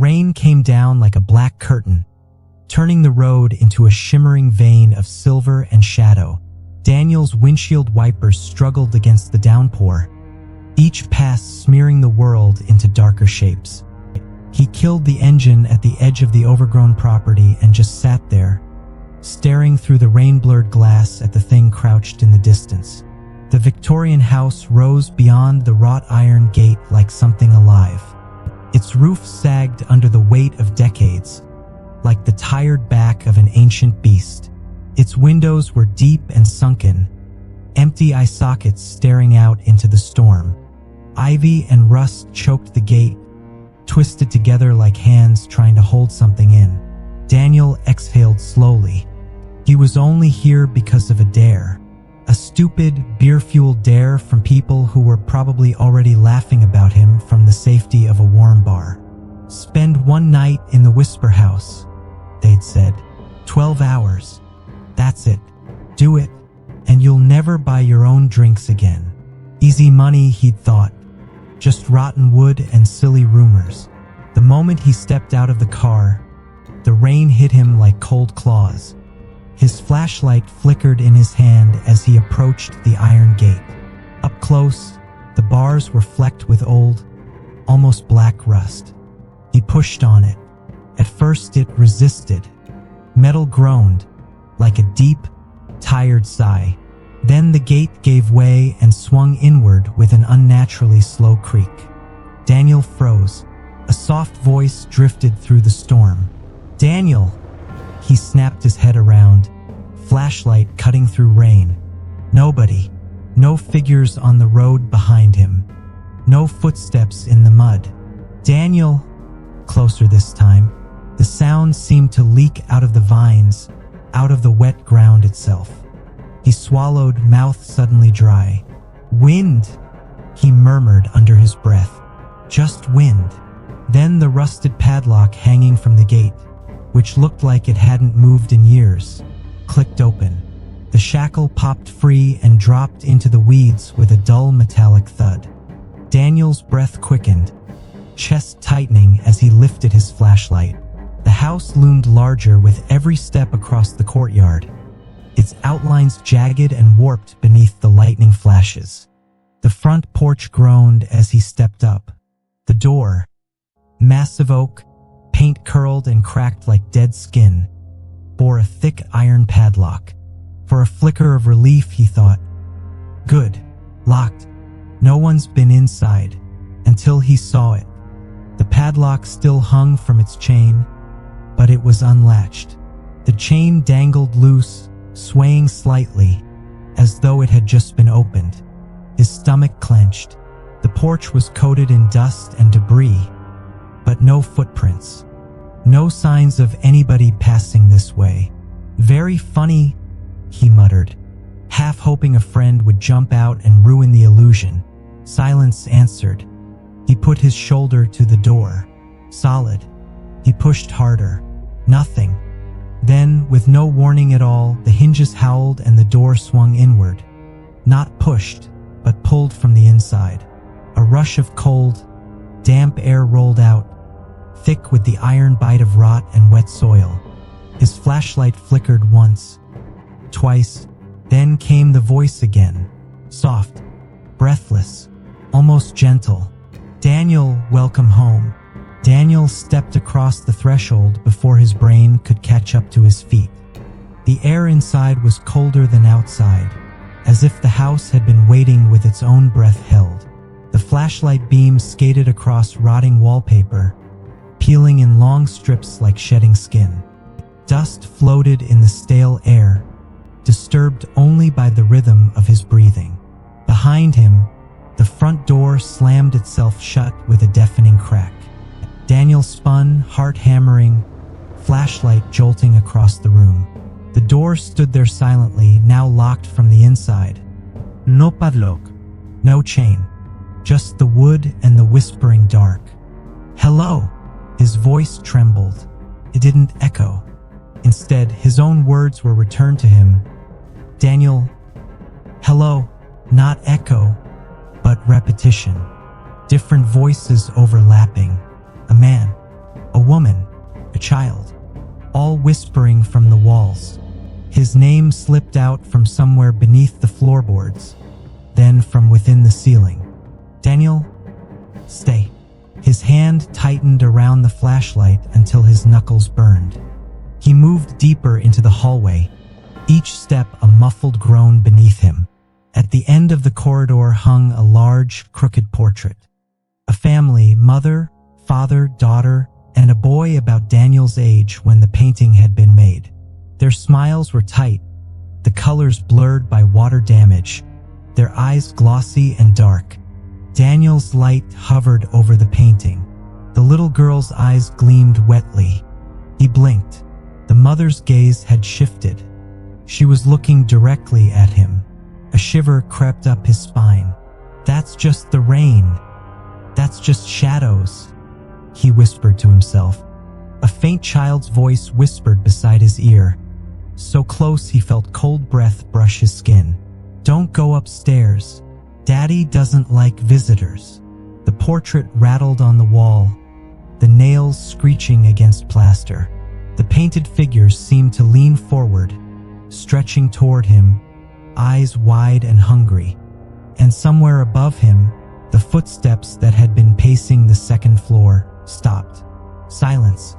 rain came down like a black curtain, turning the road into a shimmering vein of silver and shadow. Daniel's windshield wipers struggled against the downpour, each pass smearing the world into darker shapes. He killed the engine at the edge of the overgrown property and just sat there, staring through the rain-blurred glass at the thing crouched in the distance. The Victorian house rose beyond the wrought iron gate like something alive. Its roof sagged under the weight of decades, like the tired back of an ancient beast. Its windows were deep and sunken, empty eye sockets staring out into the storm. Ivy and rust choked the gate, twisted together like hands trying to hold something in. Daniel exhaled slowly. He was only here because of a dare. A stupid, beer-fueled dare from people who were probably already laughing about him from the safety of a warm bar. "Spend one night in the Whisper House," they'd said. 12 hours. That's it. Do it, and you'll never buy your own drinks again. Easy money, he'd thought. Just rotten wood and silly rumors. The moment he stepped out of the car, the rain hit him like cold claws. His flashlight flickered in his hand as he approached the iron gate. Up close, the bars were flecked with old, almost black rust. He pushed on it. At first it resisted. Metal groaned, like a deep, tired sigh. Then the gate gave way and swung inward with an unnaturally slow creak. Daniel froze. A soft voice drifted through the storm. "Daniel!" He snapped his head around, flashlight cutting through rain. Nobody. No figures on the road behind him. No footsteps in the mud. "Daniel!" Closer this time. The sound seemed to leak out of the vines, out of the wet ground itself. He swallowed, mouth suddenly dry. "Wind!" he murmured under his breath. "Just wind." Then the rusted padlock hanging from the gate, which looked like it hadn't moved in years, clicked open. The shackle popped free and dropped into the weeds with a dull metallic thud. Daniel's breath quickened, chest tightening as he lifted his flashlight. The house loomed larger with every step across the courtyard, its outlines jagged and warped beneath the lightning flashes. The front porch groaned as he stepped up. The door, massive oak, paint curled and cracked like dead skin, bore a thick iron padlock. For a flicker of relief, he thought, "Good, locked. No one's been inside," until he saw it. The padlock still hung from its chain, but it was unlatched. The chain dangled loose, swaying slightly, as though it had just been opened. His stomach clenched. The porch was coated in dust and debris, but no footprints. No signs of anybody passing this way. "Very funny," he muttered, half hoping a friend would jump out and ruin the illusion. Silence answered. He put his shoulder to the door. Solid. He pushed harder. Nothing. Then, with no warning at all, the hinges howled and the door swung inward. Not pushed, but pulled from the inside. A rush of cold, damp air rolled out, thick with the iron bite of rot and wet soil. His flashlight flickered once, twice, then came the voice again. Soft, breathless, almost gentle. "Daniel, welcome home." Daniel stepped across the threshold before his brain could catch up to his feet. The air inside was colder than outside, as if the house had been waiting with its own breath held. The flashlight beam skated across rotting wallpaper, peeling in long strips like shedding skin. Dust floated in the stale air, disturbed only by the rhythm of his breathing. Behind him, the front door slammed itself shut with a deafening crack. Daniel spun, heart hammering, flashlight jolting across the room. The door stood there silently, now locked from the inside. No padlock, no chain, just the wood and the whispering dark. "Hello!" His voice trembled. It didn't echo. Instead, his own words were returned to him. "Daniel, hello," not echo, but repetition. Different voices overlapping. A man, a child, all whispering from the walls. His name slipped out from somewhere beneath the floorboards, then from within the ceiling. Daniel, stay. His hand tightened around the flashlight until his knuckles burned. He moved deeper into the hallway, each step a muffled groan beneath him. At the end of the corridor hung a large, crooked portrait. A family, mother, father, daughter, and a boy about Daniel's age when the painting had been made. Their smiles were tight, the colors blurred by water damage, their eyes glossy and dark. Daniel's light hovered over the painting. The little girl's eyes gleamed wetly. He blinked. The mother's gaze had shifted. She was looking directly at him. A shiver crept up his spine. "That's just the rain. That's just shadows," he whispered to himself. A faint child's voice whispered beside his ear, so close he felt cold breath brush his skin. "Don't go upstairs. Daddy doesn't like visitors." The portrait rattled on the wall, the nails screeching against plaster. The painted figures seemed to lean forward, stretching toward him, eyes wide and hungry. And somewhere above him, the footsteps that had been pacing the second floor stopped. Silence.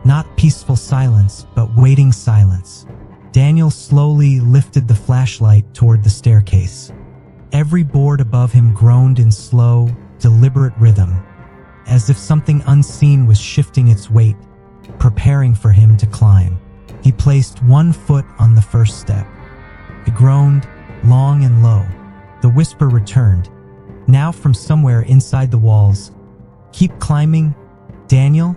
Not peaceful silence, but waiting silence. Daniel slowly lifted the flashlight toward the staircase. Every board above him groaned in slow, deliberate rhythm, as if something unseen was shifting its weight, preparing for him to climb. He placed one foot on the first step. It groaned, long and low. The whisper returned, now from somewhere inside the walls. "Keep climbing, Daniel."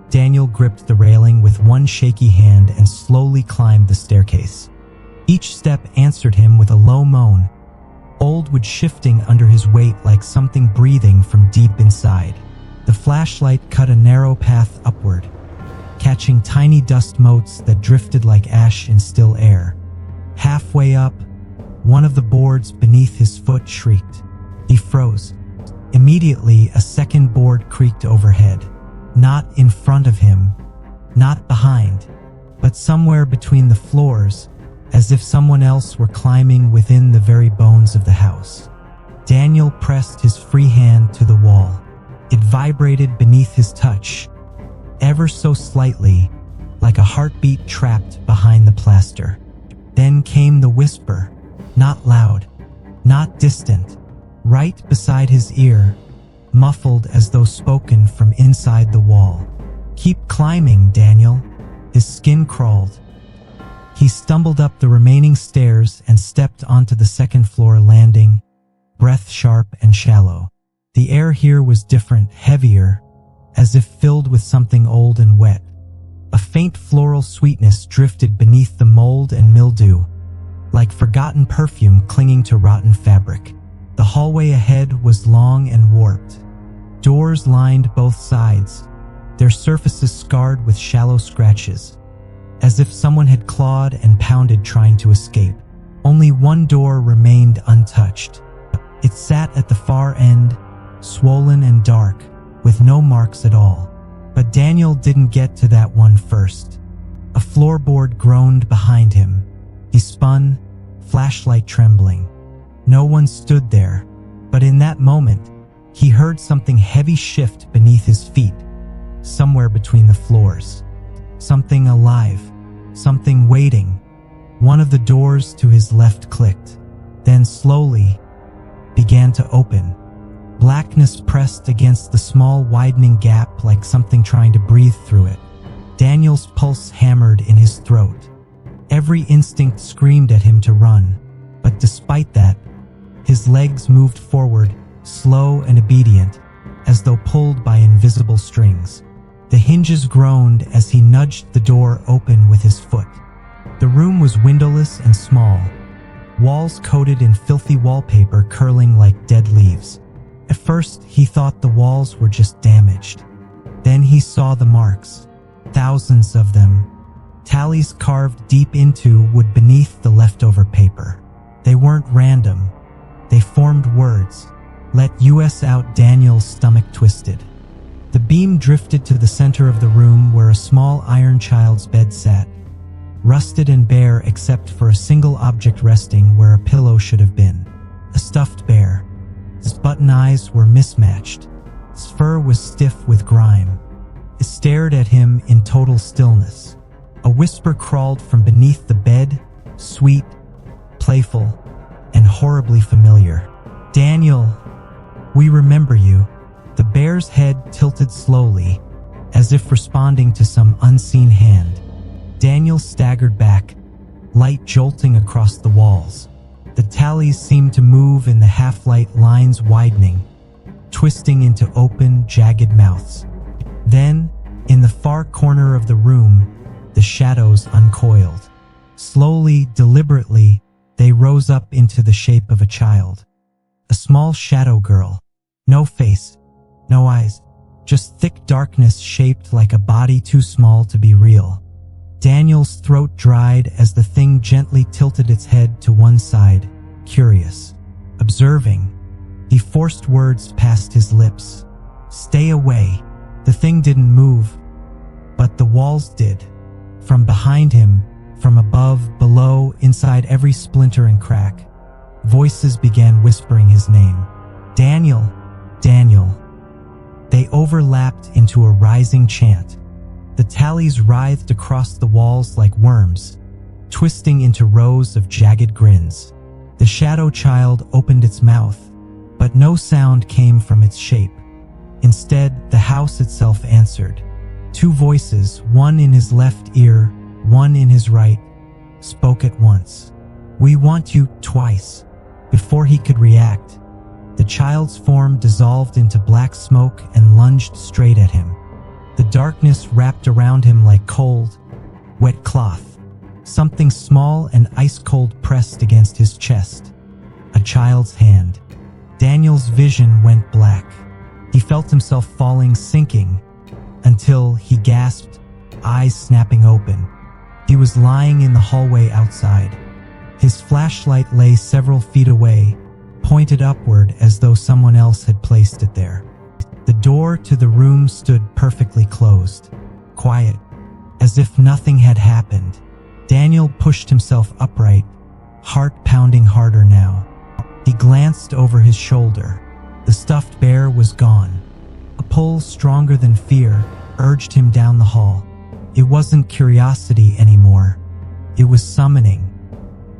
Daniel gripped the railing with one shaky hand and slowly climbed the staircase. Each step answered him with a low moan, old wood shifting under his weight like something breathing from deep inside. The flashlight cut a narrow path upward, catching tiny dust motes that drifted like ash in still air. Halfway up, one of the boards beneath his foot shrieked. He froze. Immediately, a second board creaked overhead. Not in front of him, not behind, but somewhere between the floors, as if someone else were climbing within the very bones of the house. Daniel pressed his free hand to the wall. It vibrated beneath his touch, ever so slightly, like a heartbeat trapped behind the plaster. Then came the whisper, not loud, not distant, right beside his ear, muffled as though spoken from inside the wall. "Keep climbing, Daniel." His skin crawled. He stumbled up the remaining stairs and stepped onto the second floor landing, breath sharp and shallow. The air here was different, heavier, as if filled with something old and wet. A faint floral sweetness drifted beneath the mold and mildew, like forgotten perfume clinging to rotten fabric. The hallway ahead was long and warped. Doors lined both sides, their surfaces scarred with shallow scratches, as if someone had clawed and pounded trying to escape. Only one door remained untouched. It sat at the far end, swollen and dark, with no marks at all. But Daniel didn't get to that one first. A floorboard groaned behind him. He spun, flashlight trembling. No one stood there, but in that moment, he heard something heavy shift beneath his feet, somewhere between the floors. Something alive, something waiting. One of the doors to his left clicked, then slowly began to open. Blackness pressed against the small widening gap like something trying to breathe through it. Daniel's pulse hammered in his throat. Every instinct screamed at him to run, but despite that, his legs moved forward, slow and obedient, as though pulled by invisible strings. The hinges groaned as he nudged the door open with his foot. The room was windowless and small, walls coated in filthy wallpaper curling like dead leaves. At first, he thought the walls were just damaged. Then he saw the marks, thousands of them, tallies carved deep into wood beneath the leftover paper. They weren't random. They formed words. "Let us out." Daniel's stomach twisted. The beam drifted to the center of the room where a small iron child's bed sat, rusted and bare except for a single object resting where a pillow should have been. A stuffed bear. His button eyes were mismatched. His fur was stiff with grime. It stared at him in total stillness. A whisper crawled from beneath the bed, sweet, playful, and horribly familiar. "Daniel, we remember you." The bear's head tilted slowly, as if responding to some unseen hand. Daniel staggered back, light jolting across the walls. The tallies seemed to move in the half-light, lines widening, twisting into open, jagged mouths. Then, in the far corner of the room, the shadows uncoiled. Slowly, deliberately, they rose up into the shape of a child. A small shadow girl. No face, no eyes, just thick darkness shaped like a body too small to be real. Daniel's throat dried as the thing gently tilted its head to one side, curious, observing. He forced words past his lips. "Stay away." The thing didn't move, but the walls did. From behind him, from above, below, inside every splinter and crack, voices began whispering his name. "Daniel, Daniel." They overlapped into a rising chant. The tallies writhed across the walls like worms, twisting into rows of jagged grins. The shadow child opened its mouth, but no sound came from its shape. Instead, the house itself answered. Two voices, one in his left ear, one in his right, spoke at once. "We want you," twice. Before he could react, the child's form dissolved into black smoke and lunged straight at him. The darkness wrapped around him like cold, wet cloth. Something small and ice-cold pressed against his chest. A child's hand. Daniel's vision went black. He felt himself falling, sinking, until he gasped, eyes snapping open. He was lying in the hallway outside. His flashlight lay several feet away, pointed upward as though someone else had placed it there. The door to the room stood perfectly closed, quiet, as if nothing had happened. Daniel pushed himself upright, heart pounding harder now. He glanced over his shoulder. The stuffed bear was gone. A pull stronger than fear urged him down the hall. It wasn't curiosity anymore. It was summoning.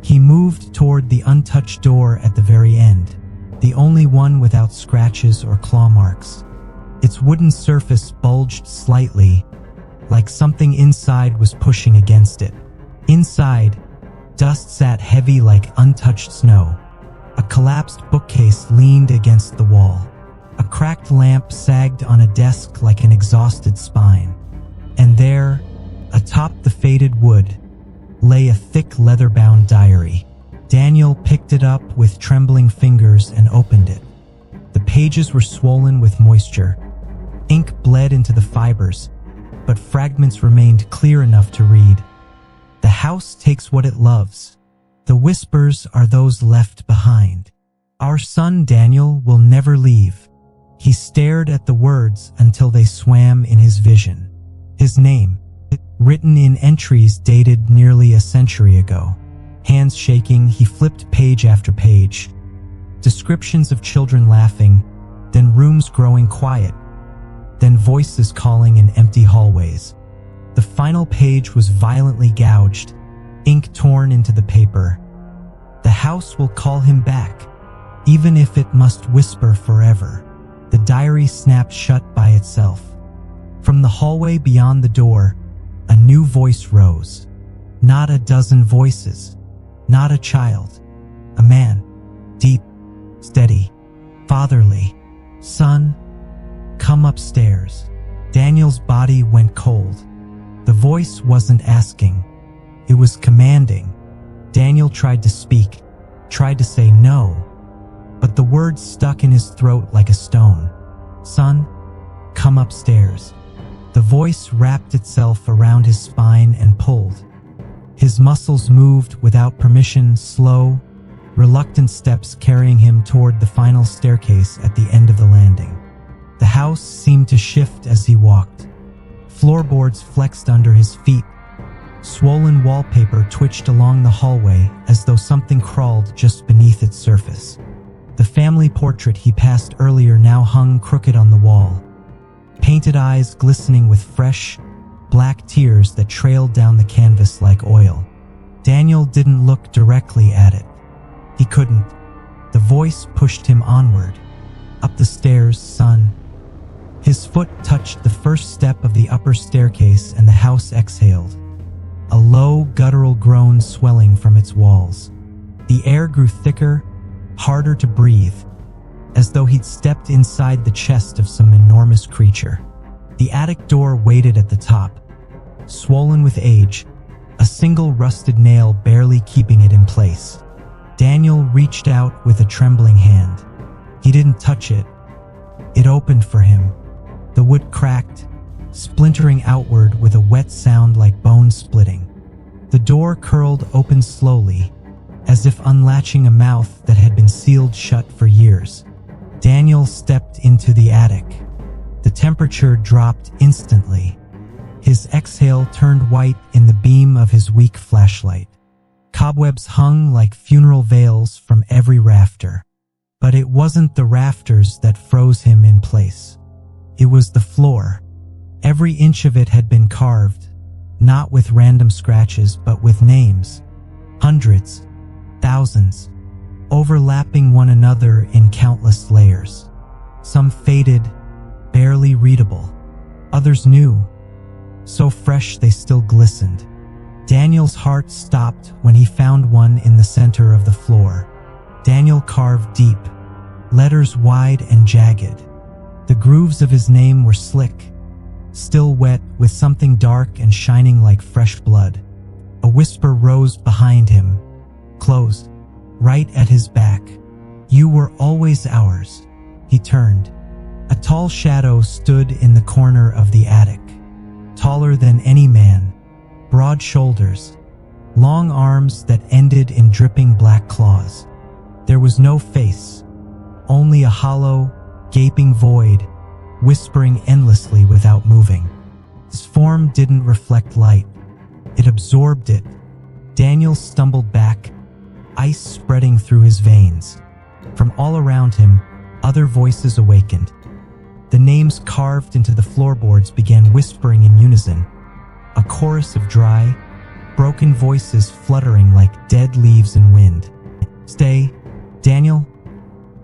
He moved toward the untouched door at the very end, the only one without scratches or claw marks. Its wooden surface bulged slightly, like something inside was pushing against it. Inside, dust sat heavy like untouched snow. A collapsed bookcase leaned against the wall. A cracked lamp sagged on a desk like an exhausted spine. And there, atop the faded wood, lay a thick leather-bound diary. Daniel picked it up with trembling fingers and opened it. The pages were swollen with moisture. Ink bled into the fibers, but fragments remained clear enough to read. "The house takes what it loves. The whispers are those left behind. Our son Daniel will never leave." He stared at the words until they swam in his vision. His name, written in entries dated nearly a century ago. Hands shaking, he flipped page after page. Descriptions of children laughing, then rooms growing quiet, then voices calling in empty hallways. The final page was violently gouged, ink torn into the paper. "The house will call him back, even if it must whisper forever." The diary snapped shut by itself. From the hallway beyond the door, a new voice rose. Not a dozen voices, not a child, a man, deep, steady, fatherly. "Son, come upstairs." Daniel's body went cold. The voice wasn't asking, it was commanding. Daniel tried to speak, tried to say no, but the words stuck in his throat like a stone. "Son, come upstairs." The voice wrapped itself around his spine and pulled. His muscles moved without permission, slow, reluctant steps carrying him toward the final staircase at the end of the landing. The house seemed to shift as he walked. Floorboards flexed under his feet. Swollen wallpaper twitched along the hallway as though something crawled just beneath its surface. The family portrait he passed earlier now hung crooked on the wall, painted eyes glistening with fresh, black tears that trailed down the canvas like oil. Daniel didn't look directly at it. He couldn't. The voice pushed him onward. Up the stairs, son. His foot touched the first step of the upper staircase and the house exhaled, a low, guttural groan swelling from its walls. The air grew thicker, harder to breathe, as though he'd stepped inside the chest of some enormous creature. The attic door waited at the top, swollen with age, a single rusted nail barely keeping it in place. Daniel reached out with a trembling hand. He didn't touch it. It opened for him. The wood cracked, splintering outward with a wet sound like bone splitting. The door curled open slowly, as if unlatching a mouth that had been sealed shut for years. Daniel stepped into the attic. The temperature dropped instantly. His exhale turned white in the beam of his weak flashlight. Cobwebs hung like funeral veils from every rafter. But it wasn't the rafters that froze him in place. It was the floor. Every inch of it had been carved, not with random scratches, but with names. Hundreds, thousands, overlapping one another in countless layers. Some faded, barely readable. Others new, so fresh they still glistened. Daniel's heart stopped when he found one in the center of the floor. Daniel carved deep, letters wide and jagged. The grooves of his name were slick, still wet with something dark and shining like fresh blood. A whisper rose behind him, closed, right at his back. You were always ours. He turned. A tall shadow stood in the corner of the attic, taller than any man, broad shoulders, long arms that ended in dripping black claws. There was no face, only a hollow, gaping void, whispering endlessly without moving. His form didn't reflect light. It absorbed it. Daniel stumbled back, ice spreading through his veins. From all around him, other voices awakened. The names carved into the floorboards began whispering in unison, a chorus of dry, broken voices fluttering like dead leaves in wind. Stay, Daniel,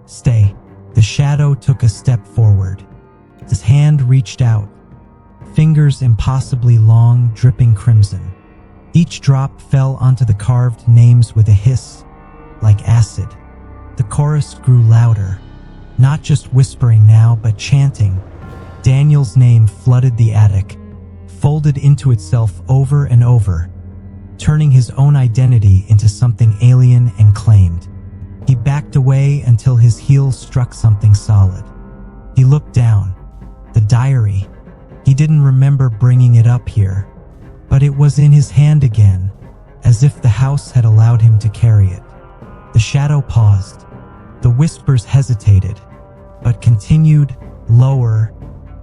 stay. The shadow took a step forward. His hand reached out, fingers impossibly long, dripping crimson. Each drop fell onto the carved names with a hiss, like acid. The chorus grew louder, not just whispering now, but chanting. Daniel's name flooded the attic, folded into itself over and over, turning his own identity into something alien and claimed. He backed away until his heels struck something solid. He looked down. The diary. He didn't remember bringing it up here, but it was in his hand again, as if the house had allowed him to carry it. The shadow paused. The whispers hesitated, but continued, lower,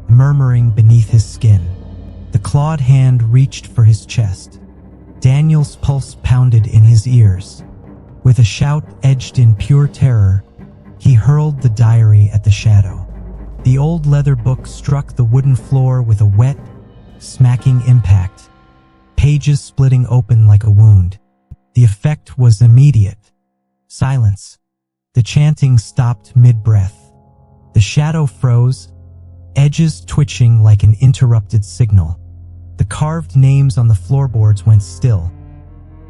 murmuring beneath his skin. The clawed hand reached for his chest. Daniel's pulse pounded in his ears. With a shout edged in pure terror, he hurled the diary at the shadow. The old leather book struck the wooden floor with a wet, smacking impact, pages splitting open like a wound. The effect was immediate. Silence. The chanting stopped mid-breath. The shadow froze, edges twitching like an interrupted signal. The carved names on the floorboards went still.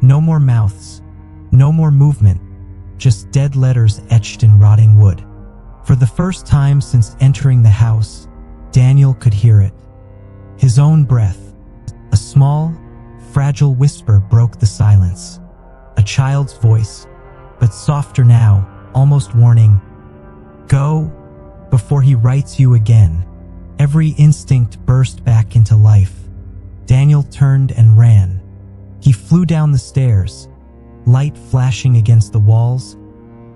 No more mouths. No more movement, just dead letters etched in rotting wood. For the first time since entering the house, Daniel could hear it. His own breath. A small, fragile whisper broke the silence. A child's voice, but softer now, almost warning. Go, before he writes you again. Every instinct burst back into life. Daniel turned and ran. He flew down the stairs, light flashing against the walls,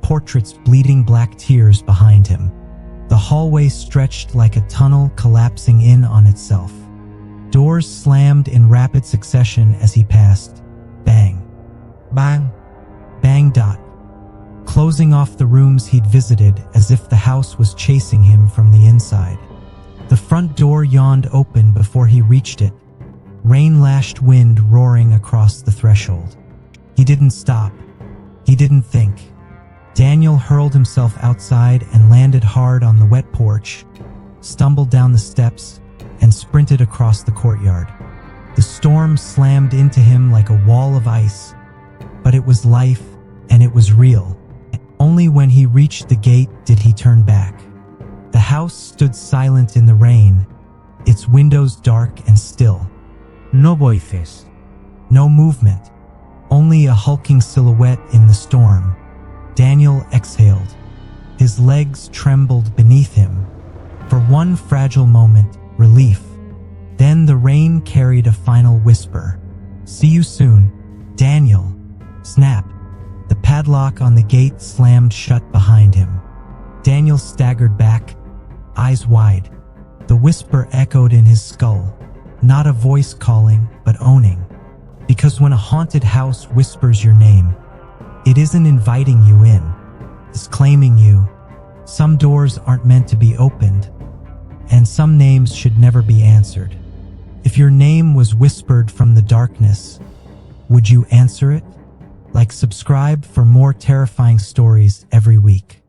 portraits bleeding black tears behind him. The The hallway stretched like a tunnel collapsing in on itself. Doors slammed in rapid succession as he passed. Bang. Bang. Bang. Closing off the rooms he'd visited as if the house was chasing him from the inside. The front door yawned open before he reached it, rain-lashed wind roaring across the threshold. He didn't stop. He didn't think. Daniel hurled himself outside and landed hard on the wet porch, stumbled down the steps, and sprinted across the courtyard. The storm slammed into him like a wall of ice, but it was life and it was real. Only when he reached the gate did he turn back. The house stood silent in the rain, its windows dark and still. No voices. No movement, only a hulking silhouette in the storm. Daniel exhaled. His legs trembled beneath him. For one fragile moment, relief. Then the rain carried a final whisper. "See you soon, Daniel." Snap. The padlock on the gate slammed shut behind him. Daniel staggered back, eyes wide. The whisper echoed in his skull, not a voice calling, but owning. Because when a haunted house whispers your name, it isn't inviting you in, it's claiming you. Some doors aren't meant to be opened, and some names should never be answered. If your name was whispered from the darkness, would you answer it? Subscribe for more terrifying stories every week.